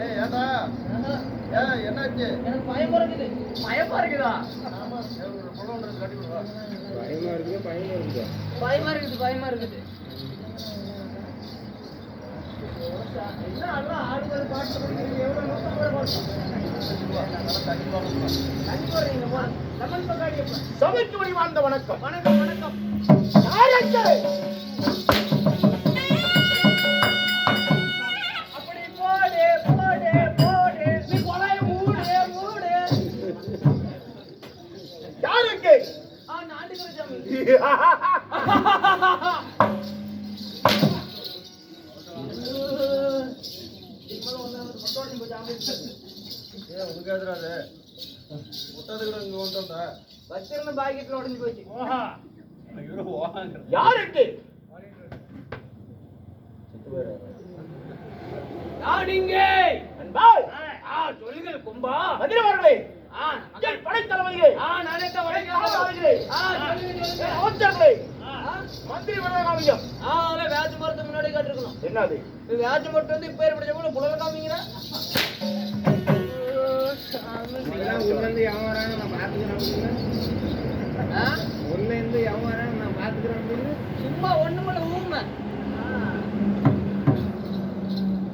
ஏய் ஏடா என்னாச்சு? எனக்கு பயமா இருக்குது. பயமா இருக்குதா? ஆமா ஒரு பொண்ணு ஒன்று கட்டி விடுவா. பயமா இருக்குது. பயமா இருக்குது. என்ன எல்லாம் ஆடுகள் பாட்டு படிக்கிறீங்க? எவ்வளவு நோக்கம் கூட போடுறோம். தண்ணி போடுறீங்க. லெமன் பக்காடி சபைக்கு வழிவாழ்ந்த வணக்கம். வணக்கம். யாருக்கு? அப்படி போடு. நீ கொலைய மூடு. யாருக்கு? நாட்டுக்கிற சாமி. உனக்கு எதிராது முட்டதுக்கு இங்க வந்துட்டா வச்சிருந்த பாக்கெட்ல உடைஞ்சு போச்சு. யாருக்கு? யாடிங்க அன்பாய் சொல்லுங்கள் கும்பா. மந்திரவர்களே படைத்தலைமையே நானே தான் சொல்லுங்களே அமைச்சர்களே மந்திரி வடகாமியம் வேச்சு மரத்து முன்னாடி காட்டிருக்கணும். என்னது வேச்சு மரத்து வந்து இப்ப ஏற்பட்ட கூட புலக காமிங்கன்னா உள்ளேருந்து எவன் வரான்னு நான் பார்த்துக்கிறேன். உள்ளேருந்து எவன் வரான்னு நான் பார்த்துக்கிறேன் அப்படின்னு சும்மா ஒண்ணுமல்ல ஊமை.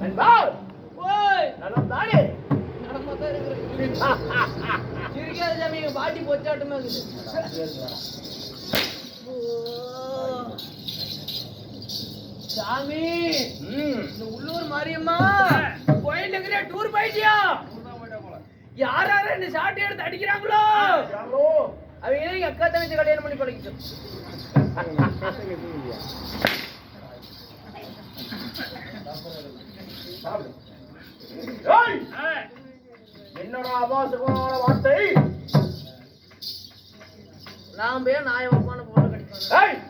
அன்பாய் ஓய் நலம் தானே நடமாதான் இருக்கிறேன். சிரிக்காத சாமி பாட்டி பொச்சாட்டமே இருக்குது. சாமி இந்த உள்ளூர் மாரியம்மா கோயிலுக்கு டூர் போயிட்டியா? யாராரு இந்த சாட்டை எடுத்து அடிக்கிறாங்களோ அவங்க எங்க அக்கா தங்கச்சி கல்யாணம் பண்ணி பழகிட்டோம். என்னோட அபாசமான வார்த்தை நான் போய் நாயவமான போல கடிப்பேன்.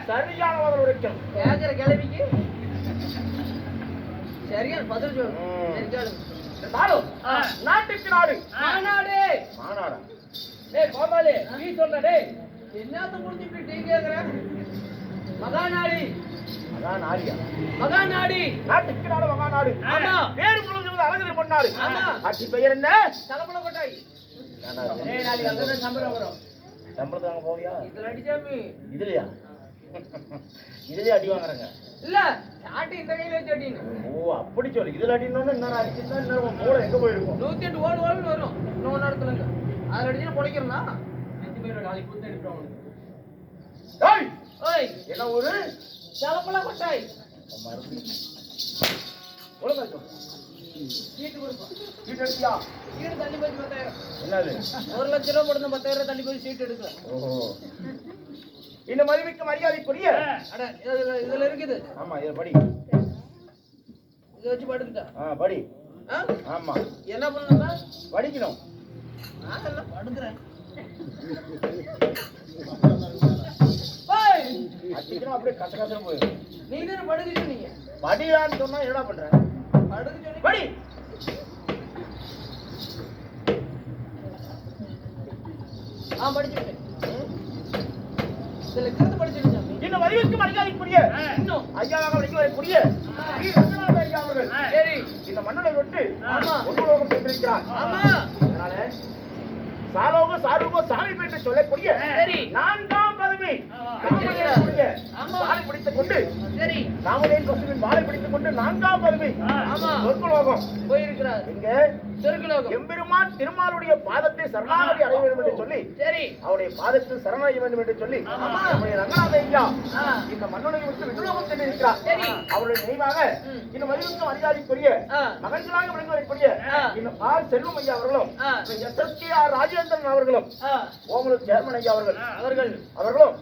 சரியான பதில் உரைக்கும் கேட்கிற கிளவிக்கு சரியான பதில் சொல்லு. நாட்டுக்கு நாடு மாநாடு மாநாடா டேய் கோபாலு நீ சொல்ற டேய் என்னத்த புடிச்சு இப்படி டீ கேக்குற? மகாநாடி அதான் நாடியா மகாநாடி நாட்டுக்கு நாடு மகாநாடு. ஆமா. பேரு முழுவதும் அழகு பண்ணாரு. ஆமா. ஆட்சி பெயர் என்ன? தலப்பல கொட்டாய். ஏய் நாளைக்கு அங்க சம்பளம் வரும். சம்பளத்தை வாங்க போவியா? இதுல அடிச்சாமி இதுலயா? இதுலயே அடி வாங்குறாங்க. இல்ல சாட்டி இந்த கையில வச்சு அடின்னு. ஓ அப்படி சொல்லு. இதுல அடினோன்னு இன்னொரு அடிச்சுன்னா இன்னொரு மூளை எங்க போயிருக்கும்? 108 ஓடுன்னு வரும். இன்னொரு நேரத்துலங்க அதுல அடிச்சு பொழைக்கிறனா நெத்தி பேர் நாளைக்கு குத்து எடுப்போம். டேய் ஓய் என்ன ஊரு? தலப்பல கொட்டாய். ஒழுங்கா சொல்லு. சீட்டு கொடுப்போம். சீட் எடுத்தியா? சீட்டு தள்ளி போய் 10,000. என்னது? 1 லட்சம் ரூபாய் போட்டு 10,000 தள்ளி போய் சீட் எடுக்க. ஓஹோ. இந்த மதிமிக்க மரியாதைக்குரிய அட இதுல இருக்குது. ஆமா இத படி. இத வச்சு படுத்துட்டா. படி. ஆ? ஆமா. என்ன பண்ணனும்னா படிக்கணும். நான் எல்லாம் படுக்குறேன். ஓய் அடிக்கணும் அப்படியே கசகசன்னு போயிடும். நீ தான படுக்க சொன்னீங்க. படிடான்னு சொன்னா என்னடா பண்ற? படுக்க சொன்னீங்க. படி. படிச்சுட்டேன். இதுல கிறுத்து படிச்சுட்டேன் சாமி. இந்த மதிமிக்க மரியாதைக்குரிய இன்னும் ஐயாவாக விளங்கி வரக்கூடிய ஸ்ரீ ரங்கநாத ஐயா அவர்கள் சரி இந்த மன்னனை விட்டு ஆமா. ஒன்றுலோகம் சென்றிருக்கிறார். ஆமா. அதனால சாலோக சாரூப சாமி என்று சொல்லக்கூடிய சரி. 4ஆம் பதவி ஆமா. வாளை பிடித்துக் கொண்டு சரி ராமதேன் பசுவின் வாளை பிடித்துக் கொண்டு 4ஆம் பதவி ஆமா. சொர்க்கலோகம் போயிருக்கிறார். இங்க சொர்க்கலோகம். எம்பெருமான் திருமாலுடைய பாதத்தை சரணாகதி அடைய வேண்டும் என்று சொல்லி சரி அவருடைய பாதத்தில் சரணடைய வேண்டும் என்று சொல்லி ஆமா. நம்முடைய ரங்கநாத ஐயா ஆ. இந்த மன்னனை விட்டு விண்ணுலோகம் சென்றிருக்கிறார். சரி. அவருடைய நினைவாக இந்த மதிமிக்க மரியாதைக்குரிய ஆ. மகன்களாக விளங்கி வரக்கூடிய ஆ. இந்த ஆர் செல்வம் ஐயா அவர்களும் ஆ. எஸ்எஸ்கேஆர் ராஜேந்திரன் அவர்களும் ஓமலூர் சேர்மன் ஐயா அவர்களும்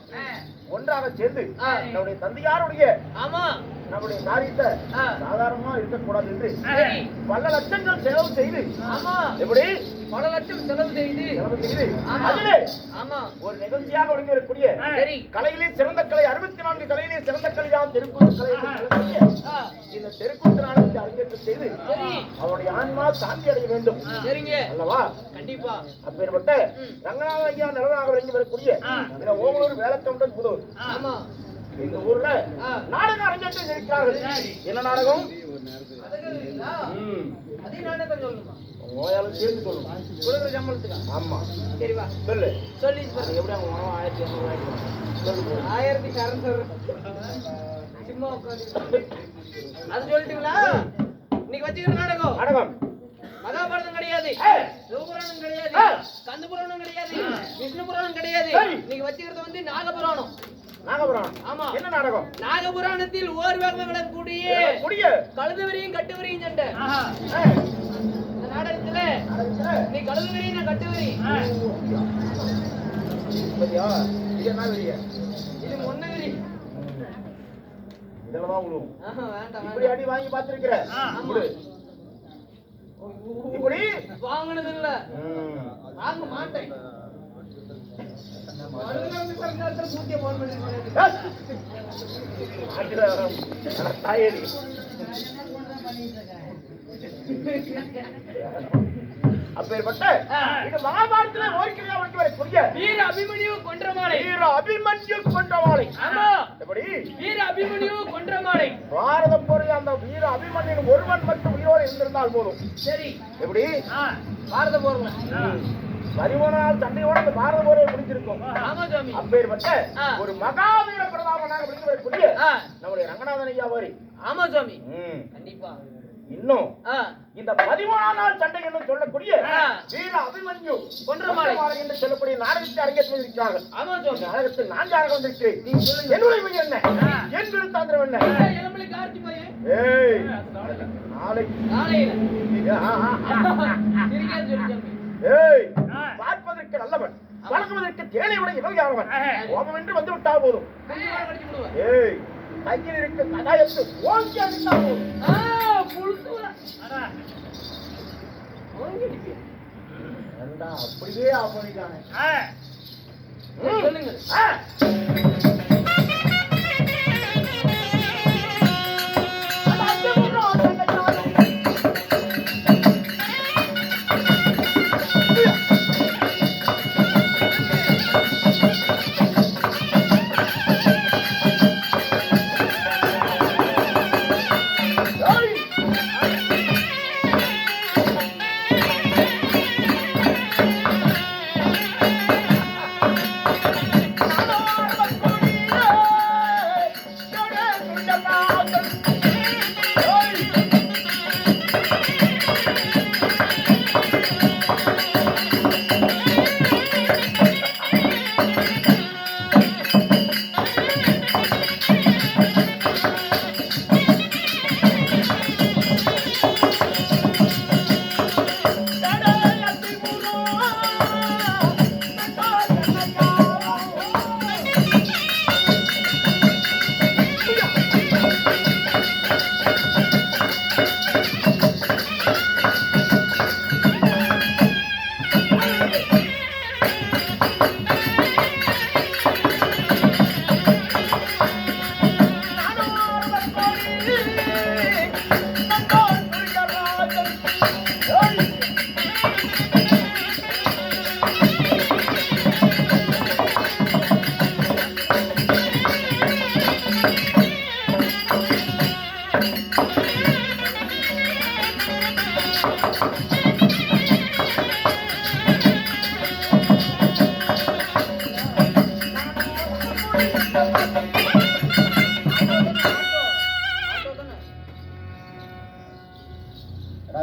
ஒன்றாக சேர்ந்து ஆ. நம்முடைய தந்தையாருடைய ஆமா நம்முடைய காரியத்தை ஆ. சாதாரணமா இருக்கக்கூடாது என்று சரி பல லட்சங்கள் செலவு செய்து ஆமா எப்படி பல லட்சம் செலவு செய்து செலவு செய்து ஆமா. அதிலே ஆமா ஒரு நிகழ்ச்சியாக விளங்கி வரக்கூடிய சரி கலையிலே சிறந்த கலை 64 கலையிலே சிறந்த கலையாம் தெருக்கூத்து கலை என்று சொல்லக்கூடிய ஆ. இந்த தெருக்கூத்து நாடகத்தை அரங்கேற்றம் செய்து சரி அவருடைய ஆன்மா சாந்தி அடைய வேண்டும் சரிங்க அல்லவா? கண்டிப்பா அப்பேற்பட்ட ரங்கநாத ஐயா நிலனாக விளங்கி வரக்கூடிய இந்த ஓமலூர் வேலக்கவுண்டன் புதூர் ஆமா இந்த ஊர்ல நாடகம் அரங்கேற்றம் இருக்கிறார்கள். என்ன நாடகம்? அதே நாடகம் சொல்லணுமா? நோயாலும் சேர்ந்து சொல்லணும். கொடுக்குற சம்பளத்துக்கா? ஆமா. சரி வா சொல்லு. சொல்லி எப்படி அவங்க 1200 ஆயிடுவாங்க. 1600 சும்மா உட்காந்து அது சொல்லிட்டீங்களா? இன்னைக்கு வச்சுக்கிற நாடகம் நாடகம் மகாபாரதம் கிடையாது, சிவபுராணம் கிடையாது, கந்த புராணம் கிடையாது, விஷ்ணு புராணம் கிடையாது. இன்னைக்கு வச்சுக்கிறது வந்து நாகபுராணம். நாகபுராணம். ஆமா. என்ன நாடகம்? நாகபுராணத்தில் ஓர் வேகம் விடக்கூடிய கழுதுவரியும் கட்டுவரியும் சண்டை. இந்த நாடகத்துல நீ கழுதுவரி நான் கட்டுவரி. இது என்ன வெறிய? இது முன்னவரி. இதெல்லாம் விழுவும். வேண்டாம் இப்படி அடி வாங்கி பார்த்திருக்கிற? இப்படி வாங்கினது இல்ல, வாங்க மாட்டேன். பூத்திய போன் பண்ணி தாயேரி அப்பேற்பட்ட இது மகாபாரதத்துல ஓய்க்கிறியா வந்து வரக்கூடிய வீர அபிமன்யு கொன்றமாலை. வீர அபிமன்யு கொன்றமாலை. ஆமா. எப்படி? வீர அபிமன்யு கொன்றமாலை. பாரத போரில் அந்த வீர அபிமன்யு ஒருவன் மட்டும் உயிரோடு இருந்திருந்தால் போதும். சரி. எப்படி? பாரத போர்ல 13 நாள் சண்டையோட அந்த பாரத போரை முடிஞ்சிருக்கும். ஆமா சாமி. அப்பேற்பட்ட ஒரு மகாவீர பிரதாபனாக விளங்கி வரக்கூடிய நம்முடைய ரங்கநாதன் ஐயா வாரி. ஆமா சாமி. கண்டிப்பா. இன்னும் இந்த 13 நாள் சண்டை என்று சொல்லக்கூடிய வீர அபிமன்யு கொன்றமாலை என்று சொல்லக்கூடிய நாடகத்தை அரங்கேற்றம் இருக்கிறார்கள். ஆமா சாமி. நாடகத்தில் 4 ஆக வந்திருக்கு. என்னுடைய பெயர் என்ன? என் விருத்தாந்திரம் என்ன? இளமலை கார்த்தி பையன். ஏய் நாளைக்கு நாளையில ஏய் பார்ப்பதற்கு நல்லவன், வழங்குவதற்கு தேனை விட இலவியானவன். கோபம் என்று வந்து விட்டால் போதும். ஏய் கையில் இருக்க கதாயத்து ஓங்கி அடித்தால் போதும். அப்படியே ஆப்பணிக்கானே. சொல்லுங்க.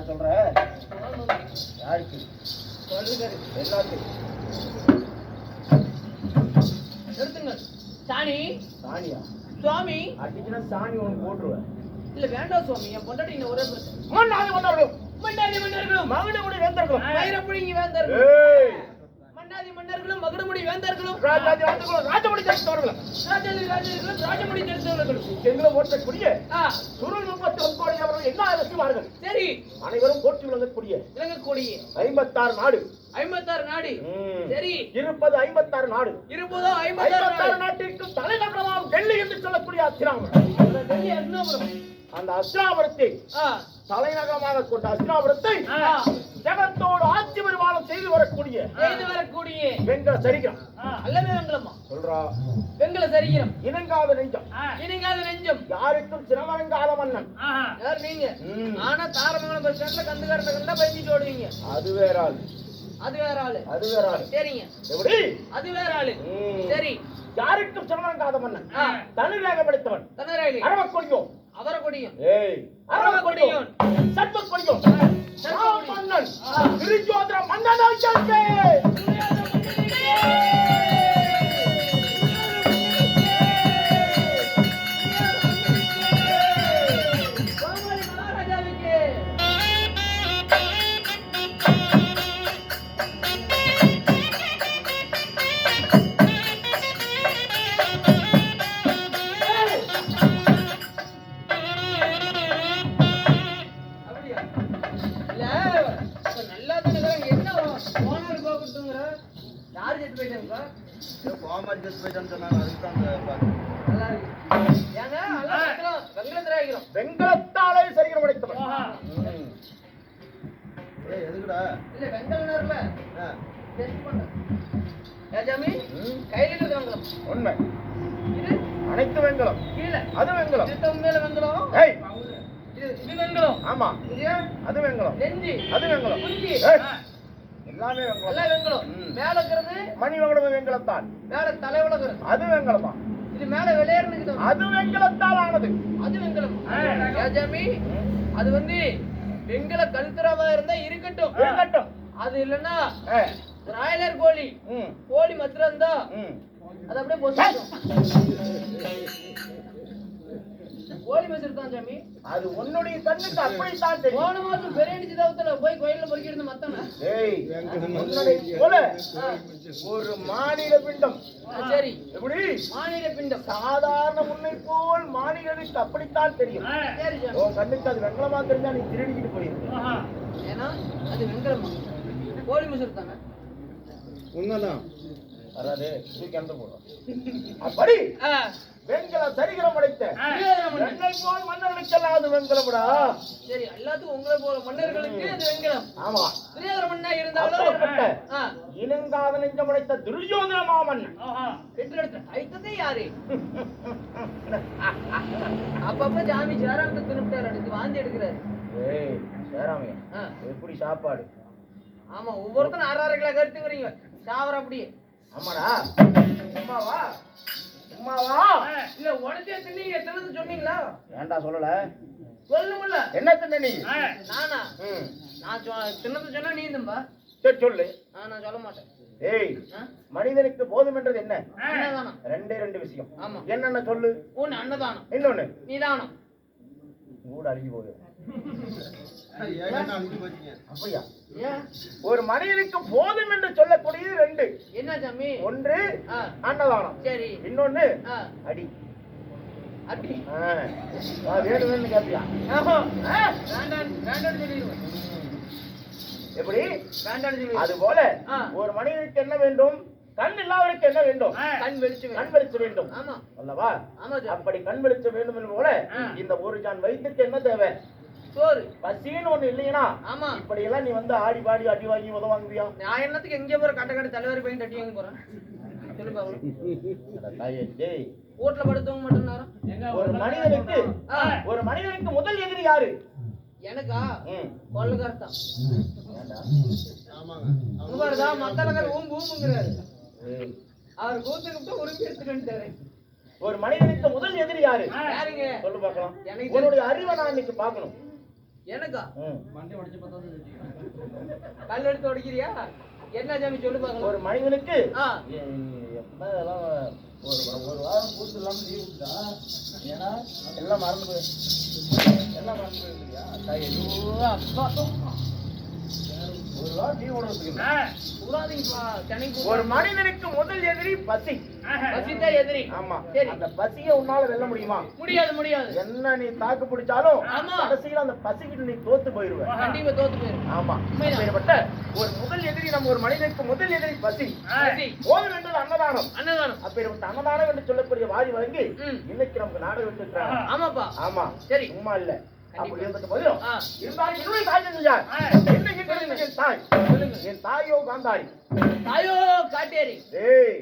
சொல்ற யாருக்கு? எல்லாத்துக்கும் எடுத்துங்க. சாணி சாணியா? சுவாமி அடிச்சுனா சாணி ஒன்று போட்டுருவேன். இல்ல வேண்டாம் சுவாமி, என் பொண்டாட்டி இன்னும் ஒரே பிரச்சனை. மன்னாதி மன்னர்களும் மன்னாதி மன்னர்களும் மகுடமுடி வேந்தர்களும் வைரப்புடிங்கி வேந்தர்களும் மன்னாதி மன்னர்களும் மகுடமுடி வேந்தர்களும் ராஜாதி வேந்தர்களும் ராஜமுடி தெரிந்தவர்களும் ராஜாதி ராஜர்களும் ராஜமுடி தெரிந்தவர்களும் எங்களை ஓட்டக்கூடிய சுருள் 39 கோடி அவர்கள் என்ன அரசுவார்கள். சரி, அனைவரும் போற்றி விளங்கக்கூடிய விளங்கக்கூடிய 56 நாடு. 56 நாடு. சரி, இருப்பது 56 நாடு. இருப்பதோ 56 நாட்டிற்கு தலைநகரமாம் டெல்லி என்று சொல்லக்கூடிய அத்திராமம். டெல்லி அருணாபுரம். அந்த அஸ்தினாபுரத்தை ஆ, தலைநகரமாக கொண்ட அஸ்தினாபுரத்தை ஆ, ஜெகத்தோடு ஆட்சி பரிமாணம் செய்து வரக்கூடிய செய்து வரக்கூடிய வெங்கல சரிகம் அல்லவே வெங்கலமா சொல்றா வெங்கல சரிகிரம் இனங்காத நெஞ்சம் இனிங்காத நெஞ்சம் யாருக்கும் சிரமங்காத மன்னன் யார் நீங்க ம். ஆனா தாரமங்கலம் பஸ் ஸ்டாண்ட்ல கந்துக்காரனை கண்டா பயந்துட்டு ஓடுவீங்க அது வேற ஆள் அது வேற ஆளு அது வேற ஆள் சரிங்க எப்படி அது வேற ஆளு ம். சரி யாருக்கும் சிரமங்காத மன்னன் ஆ. தனியாக படைத்தவன் தனராளி அரவக்கொடியோன் அவர கொடியும் ஏய் அரவக்கொடியோன் சர்வக்கொடியோன் மன்னன் திருச்சோதர மன்னனாச்சே மகாராஜாவுக்கு அப்படியா? இல்ல, இப்ப நல்லா தானே இருக்காங்க. என்ன ஓனர் போகட்டுங்கிற? யாரு செத்து போயிட்டாங்கப்பா? நல்லா இருக்கு. ஏங்க, நல்லா வெங்கலம், வெங்கலத்துல வைக்கிறோம். வெங்கலத்தாலே சரிகம் படைத்தவன் ம். இல்ல, வெங்கல நேரம்ல test பண்றேன். ஏ ஜாமி, கையில இருக்கிறது வெங்கலம். உண்மை இது அனைத்து வெங்கலம் கீழே. அது வெங்கலம் இது உண்மையில வெங்கலம். ஏய் இது வெங்கலம். ஆமா இது அது வெங்கலம் நெஞ்சு, அது வெங்கலம் குஞ்சி, ஏய், எல்லாமே வெங்கலம் எல்லாம் வெங்கலம். ம். மேல இருக்கிறது மணிமகுடம் வெங்கலத்தான் மேல தலை உலகிறது. அது வெங்கலம் தான் இது மேல வெளியேறது. அது வெங்கலத்தால் ஆனது அது வெங்கலம். ஏ ஜாமி, அது வந்து வெங்கல கழுத்துறவா இருந்தா இருக்கட்டும். இருக்கட்டும் அது இல்லன்னா ஏய், பிராய்லர் கோழி, ம், கோழி மத்திரம் இருந்தா ம். அது அப்படியே பொசிக்கும். கோழி மத்திரம் தான் ஜாமி. அது உன்னுடைய கண்ணுக்கு அப்படித்தான் தெரியும் போன மாசம் பெரிய தவத்துல போய் கோயில்ல பொறுக்கிட்டு மத்தன. ஏய் உன்னுடைய போல ஒரு மாநில பிண்டம் சரி, எப்படி மாநில பிண்டம். சாதாரண உன்னை போல் மாநிலனுக்கு அப்படித்தான் தெரியும் சரி ஜாமி. உன் கண்ணுக்கு அது வெங்கலமா தெரிஞ்சா நீ திருடிக்கிட்டு போயிருக்க ஏன்னா அது வெங்கலமா கோழி மசூர் தானே. உண்மைதான். வராது தூக்கி அந்த போடுறோம் அப்படி வெங்கல சரிகிரம் படைத்த என்னை போல் மன்னர்களுக்கெல்லாம் அது வெங்கலம்டா சரி, எல்லாத்துக்கும் உங்களை போல மன்னர்களுக்கு அது வெங்கலம். ஆமா துரியோதன மன்னா இருந்தாலும் அப்பேற்பட்ட ஆ, இனங்காத நெஞ்சம் படைத்த துரியோதன மாமன்னன் பெற்றெடுத்த ஐத்ததே யாரு? அப்பப்ப ஜாமி சேராமத்தை திருப்பிட்டாரு, அடுத்து வாந்தி எடுக்கிறாரு. ஏய் சேராமையா ஆ, எப்படி சாப்பாடு ஆமா, ஒவ்வொருத்தரும் 6 கிலோ கருத்துக்கிறீங்க சாவர அப்படியே. ஆமாடா சும்மாவா சும்மாவா இல்ல உடச்சே தின்னீங்க, தின்னு சொன்னீங்களா? ஏன்டா சொல்லல சொல்லுங்கல்ல. என்ன தின்ன நீ நானா? ம். நான் தின்னது சொன்னா நீ இருந்தம்பா. சரி சொல்லு நான் சொல்ல மாட்டேன். ஏய் ஆ? மனிதனுக்கு போதும் என்றது என்ன அன்னதானம். ரெண்டு விஷயம் ஆமா. என்னென்ன சொல்லு ஒண்ணு அன்னதானம், இன்னொன்னு நிதானம். கூட அழுகி போகுது அப்படியா ஏன்? ஒரு மனிதனுக்கு போதும் என்று சொல்லக்கூடியது ரெண்டு என்ன ஜாமி? ஒன்று ஆ, அன்னதானம் சரி. இன்னொன்னு ஆ, அடி அப்படி வேணும் வேணும்னு கேப்பியா ஆஹா. வேண்டாம் வேண்டாம்னு சொல்லிடுவேன். எப்படி வேண்டாம்னு சொல்லிடுவேன். அது போல ஆ. ஒரு மனிதனுக்கு என்ன வேண்டும் கண் இல்லாதவருக்கு என்ன வேண்டும் கண் வெளிச்சு கண் வெளிச்சம் வேண்டும் ஆமா அல்லவா ஆமா ஜாமி. அப்படி கண் வெளிச்சம் வேண்டும் என்று போல ஆ. இந்த ஒரு ஜான் வயிற்றுக்கு என்ன தேவை சோறு. பசின்னு ஒண்ணு இல்லையா ஆமா. இப்படி எல்லாம் நீ வந்து ஆடி பாடி அடி வாங்கி உதவாங்குவியா நான் என்னத்துக்கு எங்கே போற கட்ட கட்ட தலைவரி போய் தட்டி வாங்க போறேன்? சொல்லு பாவம். டேய், வீட்டுல படுத்தவங்க மட்டும் நேரம். ஒரு மனிதனுக்கு ஆ, ஒரு மனிதனுக்கு முதல் எதிரி யாரு எனக்கா ம். கொள்ளுக்காரத்தான். ஏன்டா? உங்கதான் மத்தளக்கார ஊம்புங்கிறாரு. ஏய், அவர் கூத்துக்கிட்ட உரிமை எடுத்துக்கிட்டாரு. ஒரு மனிதனுக்கு முதல் எதிரி யாரு யாருங்க? சொல்லு பார்க்கலாம் எனக்கு உன்னுடைய அறிவை நான் இன்னைக்கு பார்க்கணும் எனக்கா? ம். கல் எடுத்து உடைக்கிறியா? என்ன ஜாமி சொல்லு பாக்கலாம். ஒரு மனிதனுக்கு ஆ, எப்ப இதெல்லாம் ஒரு வாரம் கூத்து இல்லாம லீவ் விட்டா ஏன்னா எல்லாம் மறந்து போயிருக்கியா ஓ, அப்பா. நீ உணர்த்துக்கிற. கூடாதீங்கப்பா, தினைக்கு ஒரு மனிதனுக்கு முதல் எதிரி பசி. பசிதான் எதிரி. ஆமா. சரி. அந்த பசியை உன்னால வெல்ல முடியுமா? முடியாது, முடியாது. என்ன நீ தாக்கு பிடிச்சாலும் ஆமா. கடைசியில அந்த பசிக்கிட்டு நீ தோத்து போயிருவ. கண்டிப்பா தோத்து போயிரும். ஆமா. உண்மைதான். அப்படிப்பட்ட ஒரு முதல் எதிரி, நம்ம ஒரு மனிதனுக்கு முதல் எதிரி பசி. பசி. போதும் என்றது அன்னதானம். அன்னதானம். அப்பேற்பட்ட அன்னதானம் என்று சொல்லக்கூடிய வாரி வழங்கி ம். இன்னைக்கு நமக்கு நாடகம் விட்டுருக்காங்க. ஆமாப்பா. ஆமா. சரி. சும்மா இல்ல. அப்படி கண்டிப்பா. இருந்துட்டு போயிடும். ஆ. இருந்தாலும் என்னுடைய தாய் செஞ்சார். இன்னைக்கு கிடைச்சது என் தாய். என் தாயோ காந்தாரி. தாயோ காட்டேரி. ஏய்,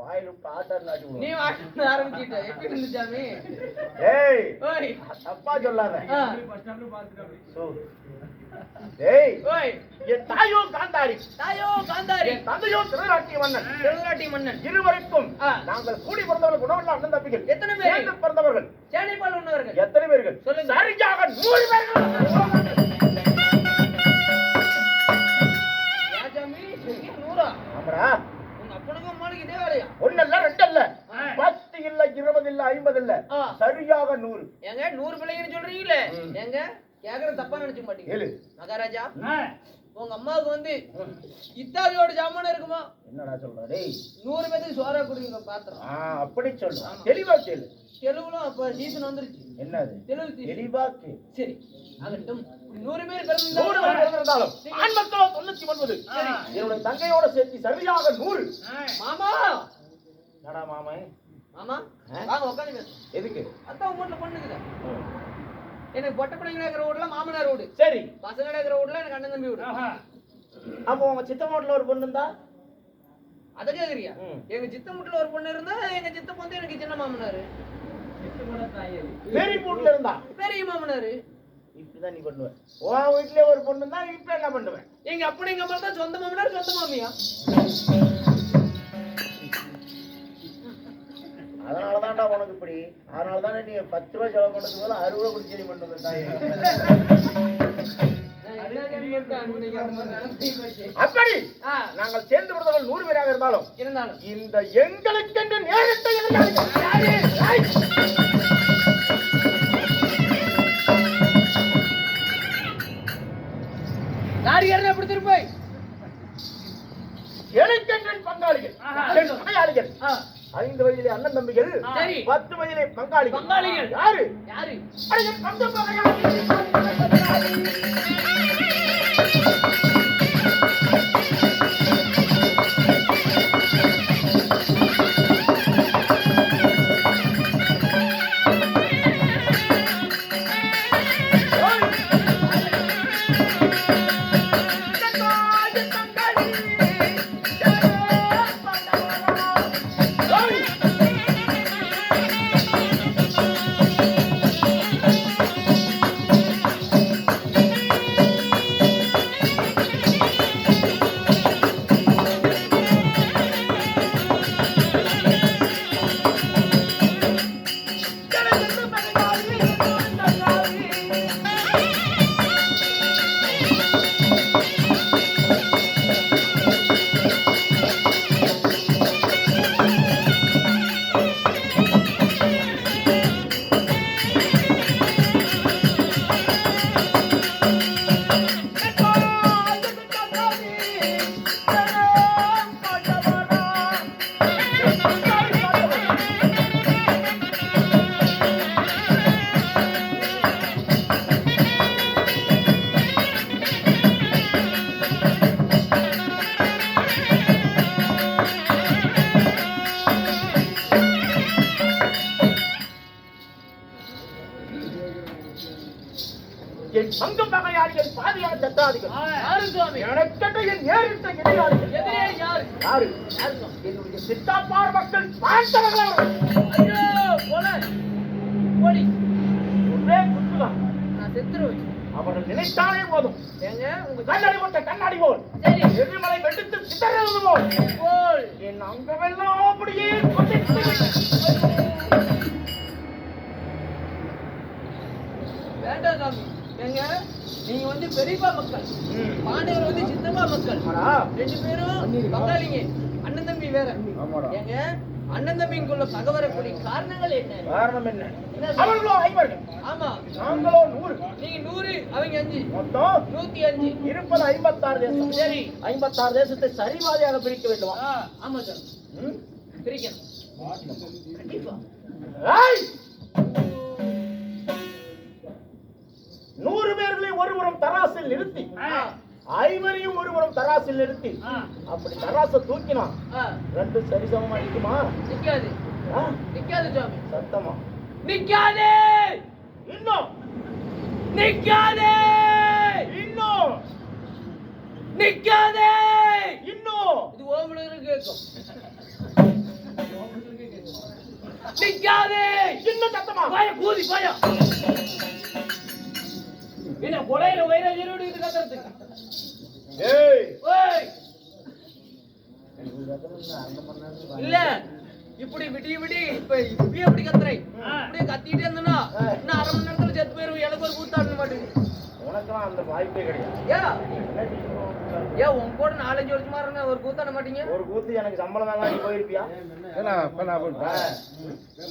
வாயில விட்டு ஆட்டார் நாட்டி விடுவோம். நீ வாட்டு ஆரம்பிச்சிட்ட. எப்படி இருந்து சாமி? ஏய், ஓய். தப்பா சொல்லாத. ஆ. சோ. ஏய், ஓய். என் தாயோ காந்தாரி. தாயோ காந்தாரி. என் தந்தையோ திருநாட்டிய மன்னன். திருநாட்டி மன்னன். இருவருக்கும் ஆ. நாங்கள் கூடி பிறந்தவர்கள் குணமுள்ள அண்ணன் தம்பிகள். எத்தனை பேர்? சேர்ந்து பிறந்தவர்கள் சேனைப்பால் உண்ணவர்கள். எத்தனை பேர்கள்? சொல்லுங்க. சரியாக 100 பேர்கள். ஏன் சாமி? சரியா 100? ஆமாடா. உங்க அப்பனுக்கும் அம்மாளுக்கு இதே வேலையா? ஒண்ணல்ல, ரெண்டல்ல, ஆ. 10 இல்ல, 20 இல்ல, 50 இல்ல, ஆ. சரியாக 100. ஏங்க 100 பிள்ளைங்கன்னு சொல்றீங்களே? ம். ஏங்க கேக்குற தப்பா நினைச்சுக்க மாட்டீங்க. ஏழு. மகாராஜா, உங்க அம்மாவுக்கு வந்து இத்தாலியோட ஜாமான் இருக்குமா? என்னடா சொல்ற டேய்? 100 பேருக்கு சோறா குடிங்க பாத்திரம். அப்படி சொல்றேன். ஆமா. தெளிவா கேளு. தெலுங்குலும் அப்ப சீசன் வந்துருச்சு. என்னது? தெலுங்கு season. தெளிவா கேளு. சரி, ஆகட்டும். 100 பேர் 100 பேர் பிறந்திருந்தாலும் பிறந்திருந்தாலும் ஆண் மக்களோ 99. சரி. என்னுடைய தங்கையோட சேர்த்து சரியாக 100. மாமா, என்னடா மாமன்? மாமா ஆ? வாங்க உட்காந்து பேசு. எதுக்கு? அதான் உங்க வீட்டுல பண்ணுங்க. ம். எனக்கு பொட்டை பிள்ளைங்க இருக்கிற வீடுல மாமனார் வீடு, சரி. பசங்க இருக்கிற வீடுல எனக்கு அண்ணன் தம்பி வீடு. அப்போ உங்க சித்தப்பா வீட்டுல ஒரு பொண்ணு இருந்தா? அதை கேக்குறியா? ம். எங்க சித்த வீட்டுல ஒரு பொண்ணு இருந்தா எங்க சித்தப்பா வந்து எனக்கு சின்ன மாமனாரு, பெரிய வீட்டுல இருந்தா பெரிய மாமனாரு. இப்படிதான் நீ பண்ணுவ. உன் வீட்லயே ஒரு பொண்ணு இருந்தா இப்ப என்ன பண்ணுவேன்? எங்க அப்படி எங்க அம்மா தான் சொந்த மாமனார் சொந்த மாமியா. அதனாலதான்டா உனக்கு இப்படி. அதனாலதானே நீ 10 ரூபாய் செலவு பண்ணதுக்கு மேல 60 ரூபாய் குடிச்சு பண்ண தாய். நான் என்ன கேட்கிறேன், நீங்க அந்த மாதிரி நினைப்பீங்க போச்சு. அப்படி ஆ, நாங்கள் சேர்ந்து விடுறவர்கள் 100 பேராக இருந்தாலும் இருந்தாலும் இந்த எங்களுக்கென்று நேரத்தை எதிர்காலிகள் யாரு? யாய்! லாரிக்காரன் எப்படி திருப்பாய்? எனக்கென்று பங்காளிகள், என் பங்காளிகள். ஆ, 5 வயதிலே அண்ணன் தம்பிகள், சரி. 10 வயதிலே பங்காளிகள். பங்காளிகள். யாரு? யாரு? அட, என் சொந்த பங்காளி. என் பங்கம் பகையாளிகள், பாதியான சத்தாதிகள், யாரு சுவாமி? எனக்கென்று என் நேரிட்ட எதிராளிகள். எதிரே யாரு? யாரு? யாரு சுவாமி? என்னுடைய சித்தாப்பார் மக்கள் பார்த்தவர்கள். ஐயோ, போல. போடி. ஒரே குத்துதான். நான் செத்துருவேன். அவர்கள் நினைத்தாலே போதும். ஏங்க, உங்க கண்ணாடி போட்ட கண்ணாடி போல், சரி. எரிமலை வெடித்து சிதறது போல் போல். என் அங்கமெல்லாம் அப்படியே கொதித்து வேண்டாம் சாமி. ஏங்க, நீங்க வந்து பெரியப்பா மக்கள், பாண்டியர் வந்து சித்தப்பா மக்கள். ஆடா. 2 பேரும் பங்காளிங்க, அண்ணன் தம்பி வேற. ஆமாடா. ஏங்க, அண்ணன் தம்பிக்குள்ள பகை வரக்கூடிய காரணங்கள் என்ன? காரணம் என்ன? என்ன சாமி? அவர்களோ 50, ஆமா, நாங்களோ 100. நீங்க 100, அவங்க 105. மொத்தம் 105. இருப்பது 56 தேசம். சரி. 56 தேசத்தை சரிபாதியாக பிரிக்க வேண்டுமா? ஆமா சார். ம்? பிரிக்கணும். கண்டிப்பா. ஏய்! 100 பேர்களை ஒருபுறம் தராசில் நிறுத்தி ஐவரையும் ஒருபுறம் தராசில் நிறுத்தி அப்படி தராசை தூக்கினா ரெண்டு சரிசமமா நிக்குமா? நிக்காது. ஆ? நிக்காது சாமி. சத்தமா நிக்காது. இன்னும் நிக்காது. இன்னும் நிக்காது. இன்னும் இது ஓமலுக்கு கேட்கும். நிக்காது. இன்னும் சத்தமா பாய கூதி பாய. என்ன கொலையில வயிறு இருடு இது கத்துறதுக்கு. ஏய் ஓய். இல்ல இப்படி விடி விடி இப்ப இப்படி அப்படி கத்துறே. அப்படியே கத்திட்டே இருந்தனா இன்னும் அரை மணி நேரத்துல செத்து போயிரும். எனக்கு ஒரு கூத்தாட மாட்டேங்குது. உனக்கெல்லாம் அந்த வாய்ப்பே கிடையாது. ஏன் உன் கூட 4-5 வருஷமா இருங்க ஒரு கூத்தாட மாட்டீங்க? ஒரு கூத்து எனக்கு சம்பளம் தான் நீ போயிருப்பியா?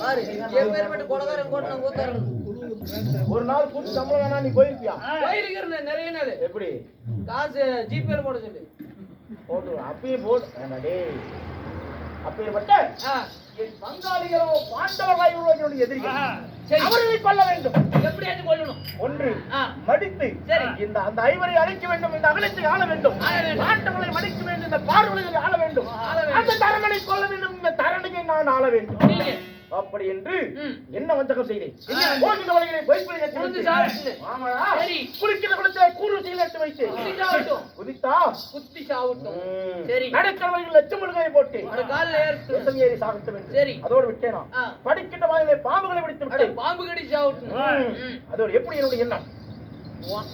பாரு என் பேர் மட்டும் கொலகாரன் கூட நான் கூத்தாடுறது. ஒரு நாள் கூத்து சம்பளம் வேணா நீ போயிருப்பியா? போயிருக்கிறேன் நிறைய நாள். எப்படி காசு ஜிபேல போட சொல்லு. போட்டு அப்பயே போட்டு டேய் அப்பேற்பட்ட என் பங்காளிகளோ பாண்டவர்களாய் உள்ளவர்களுடைய எதிரிகள் சரி. அவர்களை கொல்ல வேண்டும். எப்படியாச்சும் கொல்லணும். ஒன்று ஆ. மடித்து சரி. அந்த ஐவரை அழைக்க வேண்டும், இந்த அகலத்தை ஆள வேண்டும், ஆள வேண்டும். பாண்டவர்களை மடிக்க வேண்டும், இந்த பார்வர்களை ஆள வேண்டும், ஆள வேண்டும். அந்த தரமனை கொல்ல வேண்டும், இந்த தரணையை நான் ஆள வேண்டும். நீங்க அப்படி என்று ம். என்ன வஞ்சகம் செய்தேன்? என்ன? போகின்ற வழிகளை பொய்ப்பை புரிந்து சாப்பிட்டு. ஆமாடா. சரி. குளிக்கிற குளத்தை கூறு சீலட்டு வைத்து குத்தி சாவட்டும். குதித்தா குத்தி சாவட்டும். ம். சரி. நடக்கிற வழியில் லட்சமுழுகளை போட்டு அட கால்ல ஏறு. விஷம் ஏறி சாகட்டும் என்று. சரி. அதோடு விட்டேனா ஆ. படிக்கின்ற வாயிலே பாம்புகளை பிடித்து அட விட்டேன். பாம்பு கடி சாவட்டும். ம். அதோடு எப்படி என்னுடைய எண்ணம்?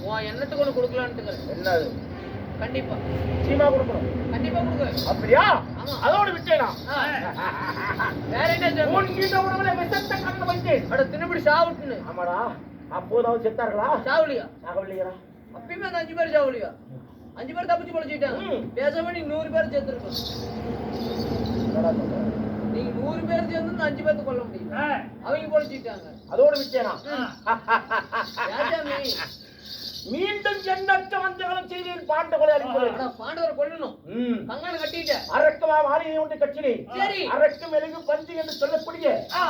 உன் எண்ணத்துக்கு ஒண்ணு கொடுக்கலான்ட்டுங்க. என்னது? கண்டிப்பா சீமா கொடுக்கணும். கண்டிப்பா கொடுங்க. அப்படியா? ஆமா. அதோடு விட்டேனா ஆ. வேற என்ன சாமி? உன்கிட்ட உணவுல விஷத்தை கண்ணு வைத்தேன். அட தின்னுபடி சாவட்டுன்னு. ஆமாடா. அப்போதாவது செத்தார்களா? சாவலியா? சாகவில்லையா? அப்பயுமே அந்த 5 பேர் சாவலியா? 5 பேர் தப்பிச்சு பொழைச்சிட்டாங்க. ம். பேசாம நீ 100 பேர் சேர்த்துருக்கணும். என்னடா சொல்ற? நீங்க 100 பேர் சேர்ந்து இந்த 5 பேர்த்து கொல்ல முடியும். அவங்க பொழைச்சிட்டாங்க. அதோடு விட்டேனா? ராஜாமி மீண்டும் எண்ணற்ற வஞ்சகலம் செய்தேன். பாண்டவர்களை அழிப்பது. அட பாண்டவரை கொல்லணும். ம். கங்கான கட்டிட்ட. அரக்கமா மாளிகை ஒன்று கட்டினேன். சரி. அரக்கு மெழுகு பஞ்சு என்று சொல்லக்கூடிய ஆ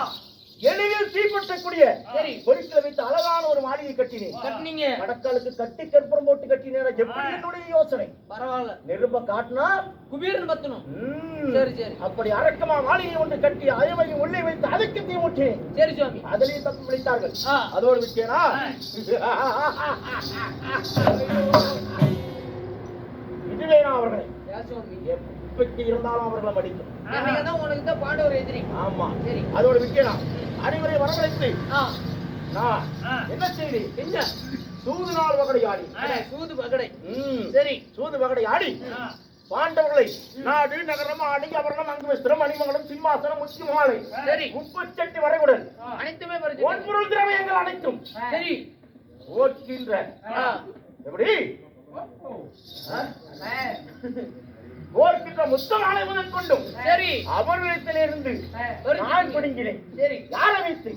எளிதில் தீப்பற்றக்கூடிய சரி. பொருட்களை வைத்து அழகான ஒரு மாளிகை கட்டினேன். கட்டினீங்க. கடற்காலுக்கு கட்டி கற்பூரம் போட்டு கட்டினேன். எப்படி என்னுடைய யோசனை? பரவாயில்ல. நெருப்ப காட்டினா குபீரன் பத்தணும். ம். சரி சரி அப்படி அரக்கமா மாளிகை ஒன்று கட்டி அயவையும் உள்ளே வைத்து அதுக்கு தீ மூட்டினேன். சரி சுவாமி. அதிலேயே தப்பு பிடித்தார்கள். ஆ. அதோடு விட்டேனா? இதுவே நான் அவர்களை யா சுவாமி. எப்படிக்கு இருந்தாலும் அவர்களை மடிக்கும். என்னைக்கு தான் உனக்கு தான் பாண்டவர் எதிரி. ஆமா. சரி. அதோடு விட்டேனா? அனைவரை வரவழைத்து ஆ நான் என்ன செய்தேன்? என்ன? சூது நாள் வகடை ஆடி. அட சூது பகடை. ம். சரி. சூது வகடை ஆடி பாண்டவர்களை நாடு நகரம் ஆடி அவரணம் அங்கு வஸ்திரம் மணிமங்கலம் சிம்மாசனம் முக்கிய மாலை சரி. முப்பச்சட்டி வரைவுடன் அனைத்துமே பறிச்சு. ஒன்பொருள் திரவியங்கள் அனைத்தும் சரி. ஓட்டுகின்ற ஆ. எப்படி ஓர்கின்ற முத்தம் ஆணைவதன் கொண்டும் சரி. அவர்களிடத்திலிருந்து நான் பிடுங்கினேன். சரி. யாரை வைத்து?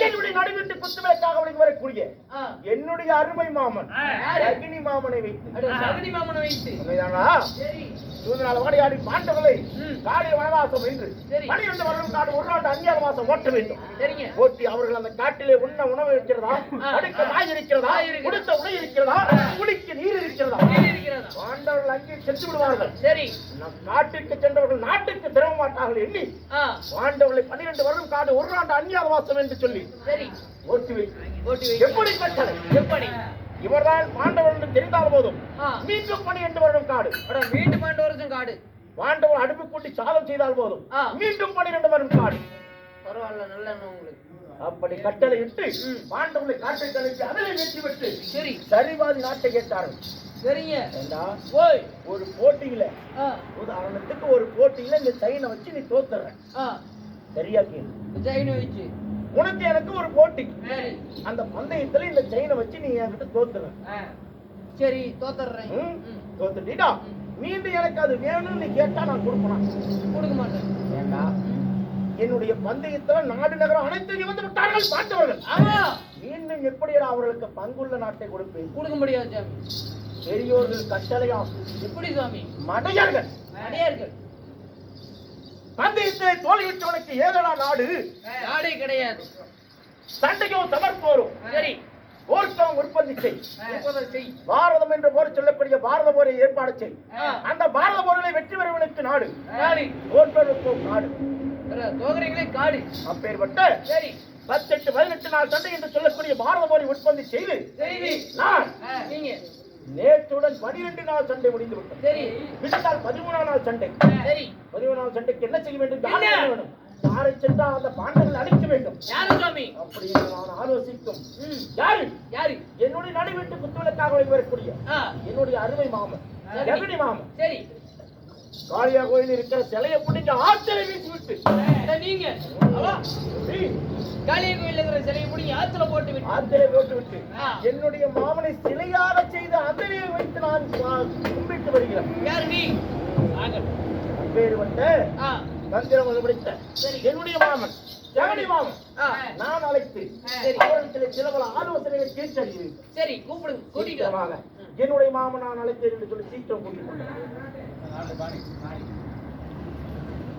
என்னுடைய நடுவிட்டு குத்துவேட்டாக விளங்கி வரக்கூடிய ஆ. என்னுடைய அருமை மாமன் அக்னி மாமனை வைத்து. அட சகதி மாமனை வைத்து. உண்மைதானா? சரி. சூதனால் வாடியாடி பாண்டவர்களை ம். காலை வனவாசம் என்று சரி. 12 வருடம் காடு ஒரு நாட்டு அந்நியார மாசம் ஓட்ட வேண்டும். சரிங்க. ஓட்டி அவர்கள் அந்த காட்டிலே உண்ண உணவு இருக்கிறதா, அடுக்க நாய் இருக்கிறதா, நாய் இருக்கிறதா, உடுத்த உடை இருக்கிறதா, குளிக்க நீர் இருக்கிறதா, நீர் இருக்கிறதா? பாண்டவர்கள் அங்கே சென்று விடுவார்கள். சரி. நம் நாட்டுக்கு சென்றவர்கள் நாட்டுக்கு திரும்ப மாட்டார்கள் எண்ணி ஆ. பாண்டவர்களை 12 வருடம் காடு ஒரு நாட்டு அந்நியார மாசம் என்று சொல்லி சரி. ஓட்டி வைத்து ஓட்டி வை. எப்படி கட்டளை? எப்படி? இவர்தான் பாண்டவர்கள் என்று தெரிந்தால் போதும் ஆ. மீண்டும் 12 வருடம் காடு அட வீட்டு பாண்டவரதும் காடு. பாண்டவர் அடுப்பு கூட்டி சாதம் செய்தால் போதும் ஆ. மீண்டும் 12 வருடம் காடு. பரவாயில்ல நல்ல எண்ணம் உங்களுக்கு. அப்படி கட்டளை இட்டு பாண்டவர்களை காட்டை கலைத்து அதிலே வெற்றி பெற்று சரி. சரிபாதி நாட்டை கேட்டார்கள். சரிங்க. ஏண்டா, ஓய். ஒரு போட்டியில ஆ. உதாரணத்துக்கு ஒரு போட்டியில இந்த சைனை வச்சு நீ தோத்துற ஆ. சரியா கேளு. ஜெயின வச்சு. உனக்கு எனக்கு ஒரு போட்டி. சரி. அந்த பந்தயத்துல இந்த சைனை வச்சு நீ என்கிட்ட தோத்துற. ஆ. சரி தோத்துறேன். தோத்துட்டீடா. மீண்டும் எனக்கு அது வேணும்னு நீ கேட்டா நான் கொடுப்பேன். கொடுக்க மாட்டேன். ஏண்டா, என்னுடைய பந்தயத்துல நாடு நகரம் அனைத்தும் வந்து விட்டார்கள் பாண்டவர்கள். ஆமா. மீண்டும் எப்படிடா அவர்களுக்கு பங்குள்ள நாட்டை கொடுப்பேன்? கொடுக்க முடியாது சாமி. பெரியோர்கள் கட்டளையாம் எப்படி சுவாமி? மடையர்கள் அடையார்கள் பந்தயத்தை தோல்விட்டவனுக்கு ஏதடா நாடு? நாடே கிடையாது. சண்டையும் சமர்ப்போரும் சரி, போர்க்கம் உற்பத்தி செய். செய். பாரதம் என்ற போர் சொல்லக்கூடிய பாரத போரை ஏற்பாடு செய். ஆ. அந்த பாரத போரிலே வெற்றி பெறுவனுக்கு நாடு, நாடு. தோற்பவனுக்கும் நாடு. தோகரைகளே காடு. அப்பேற்பட்ட சரி 18 18 நாள் சண்டை என்று சொல்லக்கூடிய பாரத போரை உற்பத்தி செய்து சரி. நான் நீங்க நேற்றுடன் 12 நாள் சண்டை முடிந்து விட்டது. சரி விட்டால் 13 நாள் சண்டை. சரி. 13 நாள் சண்டைக்கு என்ன செய்ய வேண்டும்? யாரை என்ன? செய்ய வேண்டும்? யாரை சென்றால் அந்த பாண்டவர்கள் அழிக்க வேண்டும். யாரு சுவாமி? அப்படி என்று நான் ஆலோசிக்கும். யாரு? யாரு? என்னுடைய நடுவீட்டு குத்துவிளக்காக வரக்கூடிய ஆ, என்னுடைய அருமை மாமன் சரி. ஜெகடி மாமன் சரி. காளியா கோயில் இருக்கிற சிலையை பிடிக்க ஆத்திரை வீசி விட்டு நீங்க அவா, நீ காளிய கோயில்ல இருக்கிற சிலையை பிடிங்கி ஆத்துல போட்டு விட்டு ஆத்திரை போட்டு விட்டு ஆ. என்னுடைய மாமனை சிலையாக செய்த அதிரையை வைத்து நான் கும்பிட்டு வருகிறேன். யாரு நீ? ஆகட்டும். அப்பேற்பட்ட ஆ, தந்திரம் படித்த சரி. என்னுடைய மாமன் ஜெகடி மாமன் ஆ, நான் அழைத்து சரி. அவர்களுக்கு சில பல ஆலோசனைகளை தீர்ச்சறிகிறேன். சரி கூப்பிடுங்க, கூட்டிட்டு வா. சீக்கிரமாக என்னுடைய மாமன் நான் அழைத்தேன் என்று சொல்லி சீக்கிரம் கூட்டிட்டு வந்தேன்.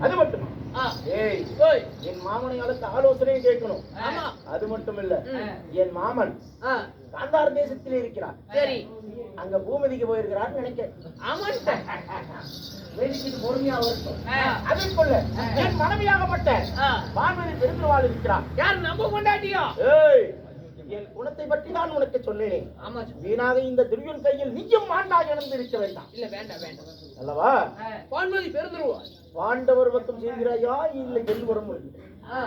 அது மட்டுமா? ஆ, ஏய், ஓய். என் மாமனை அழைத்த ஆலோசனையும் கேட்கணும். ஆமா. அது மட்டும் இல்ல, ம். என் மாமன் ஆ, காந்தார் தேசத்தில் இருக்கிறார். சரி. அங்க பூமதிக்கு போயிருக்கிறார் நினைக்கிறேன். ஆமாண்டா. வேடிக்கைக்கு பொறுமையா வரட்டும். ஆ. அதற்குள்ள என் மனைவியாகப்பட்ட ஆ. வான்மதி பெருந்துவாள் இருக்கிறார். யார் நம்ம கொண்டாட்டியா? ஏய், என் குணத்தை பற்றி தான் உனக்கு சொன்னேனே. ஆமா சுவாமி. வீணாக இந்த துரியன் கையில் நீயும் மாண்டாக இழந்து இருக்க வேண்டாம் இல்ல வேண்டாம் வேண்டாம். அல்லவா? பான்மதி பெருந்துருவா. பாண்டவர் பக்கம் செய்கிறாயா இல்லை எல்லோரும் ஆ,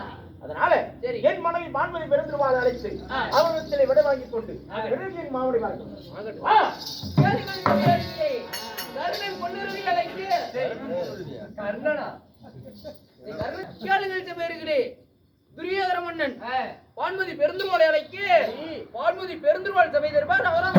அதனால சரி. என் மனைவி பான்மதி பெருந்துருவாளை அழைத்து ஆ. அவரிடத்திலே விட வாங்கிக் கொண்டு ஆகட்டும். பிறகு என் மாமனை வாங்கும். ஆகட்டும். வா. கேளுங்கள், கேளுங்கள். கருணை பொன்னிறுதி அழைக்கு. கர்ணனா? நீ கர்ணன் கேளுங்கள் செப்பேறுகிறே. துரியோதன மன்னன் பான்மதி பெருந்துருவாளை அழைக்கு. பான்மதி பெருந்துருவாள் சபை தருவார் அவரால்